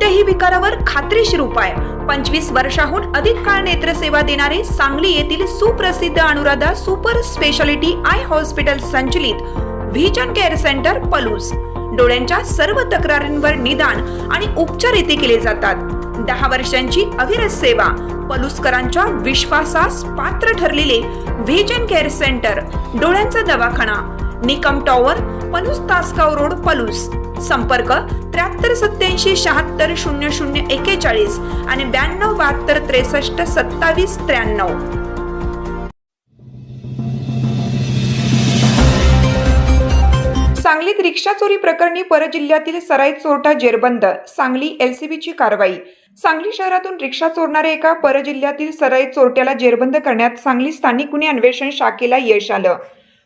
कोणत्याही विकारावर खात्रीशीर उपाय। 25 वर्षाहून अधिक काळ नेत्रसेवा देणारे सांगली येथील सुप्रसिद्ध Anuradha super speciality I hospital संचलित व्हिजन केअर सेंटर पलूस। डोळ्यांच्या सर्व तक्रारींवर निदान आणि उपचार येथे केले जातात। 10 वर्षांची अविरत सेवा। पलूसकरांच्या विश्वासास पात्र ठरलेले व्हिजन केअर सेंटर, डोळ्यांचा दवाखाना, निकम टॉवर, पलूस तासगाव रोड, पलूस। संपर्क 7387760041 आणि 9272632793। सांगलीत रिक्षा चोरी प्रकरणी परजिल्ह्यातील सराईत चोरटा जेरबंद। सांगली एलसीबीची कारवाई। सांगली शहरातून रिक्षा चोरणाऱ्या एका परजिल्ह्यातील सराईत चोरट्याला जेरबंद करण्यात सांगली स्थानिक गुन्हे अन्वेषण शाखेला यश आलं।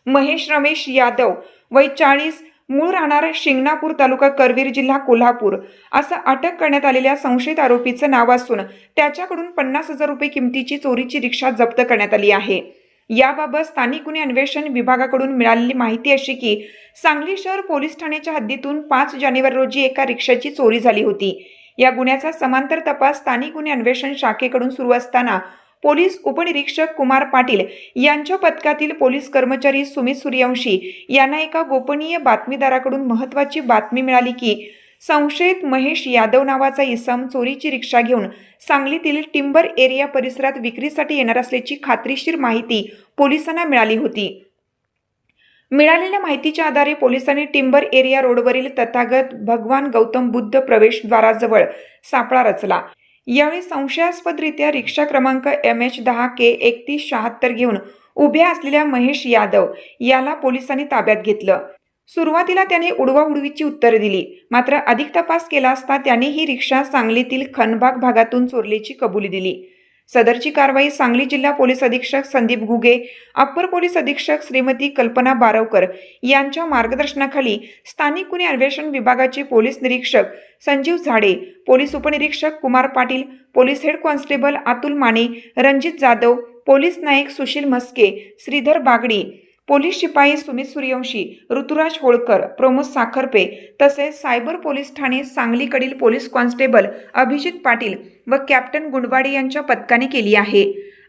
महेश रमेश यादव, वय 40, मूळ राहणार शिंगणापूर, तालुका करवीर, जिल्हा कोल्हापूर, असं अटक करण्यात आलेल्या संशयित आरोपीचं नाव असून त्याच्याकडून 50,000 रुपये किमतीची चोरीची रिक्षा जप्त करण्यात आली आहे। याबाबत स्थानिक गुन्हे अन्वेषण विभागाकडून मिळालेली माहिती अशी की सांगली शहर पोलीस ठाण्याच्या हद्दीतून 5 जानेवारी रोजी एका रिक्षाची चोरी झाली होती। या गुन्ह्याचा समांतर तपास स्थानिक गुन्हे अन्वेषण शाखेकडून सुरू असताना पोलीस उपनिरीक्षक कुमार पाटील यांच्या पथकातील पोलीस कर्मचारी सुमित सूर्यवंशी यांना एका गोपनीय बातमीदाराकडून महत्त्वाची बातमी मिळाली की संशयित महेश यादव नावाचा इसम चोरीची रिक्षा घेऊन सांगलीतील टिंबर एरिया परिसरात विक्रीसाठी येणार असल्याची खात्रीशीर माहिती पोलिसांना मिळाली होती। मिळालेल्या माहितीच्या आधारे पोलिसांनी टिंबर एरिया रोडवरील तथागत भगवान गौतम बुद्ध प्रवेशद्वाराजवळ सापळा रचला। यावेळी संशयास्पदरित्या रिक्षा क्रमांक MH10K3176 घेऊन उभ्या असलेल्या महेश यादव याला पोलिसांनी ताब्यात घेतलं। सुरुवातीला त्याने उडवाउडवीची उत्तरे दिली, मात्र अधिक तपास केला असता त्याने ही रिक्षा सांगलीतील खनबाग भागातून चोरल्याची कबुली दिली। सदरची कारवाई सांगली जिल्हा पोलीस अधीक्षक संदीप घुगे, अप्पर पोलीस अधीक्षक श्रीमती कल्पना बारवकर यांच्या मार्गदर्शनाखाली स्थानिक गुन्हे अन्वेषण विभागाचे पोलीस निरीक्षक संजीव झाडे, पोलीस उपनिरीक्षक Kumar Patil, police head constable Atul Mane, Ranjit Jadhav, police Naik Sushil Maske, Shridhar Bagdi, police शिपाई सुमित सूर्यवंशी, ऋतुराज होळकर, प्रमोद साखरपे तसेच सायबर पोलीस ठाणे सांगलीकडील पोलीस कॉन्स्टेबल अभिजित पाटील व कॅप्टन गुंडवाडे यांच्या पथकाने केली आहे।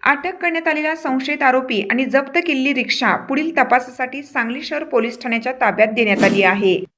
अटक करण्यात आलेला संशयित आरोपी आणि जप्त केलेली रिक्षा पुढील तपासासाठी सांगली शहर पोलीस ठाण्याच्या ताब्यात देण्यात आली आहे।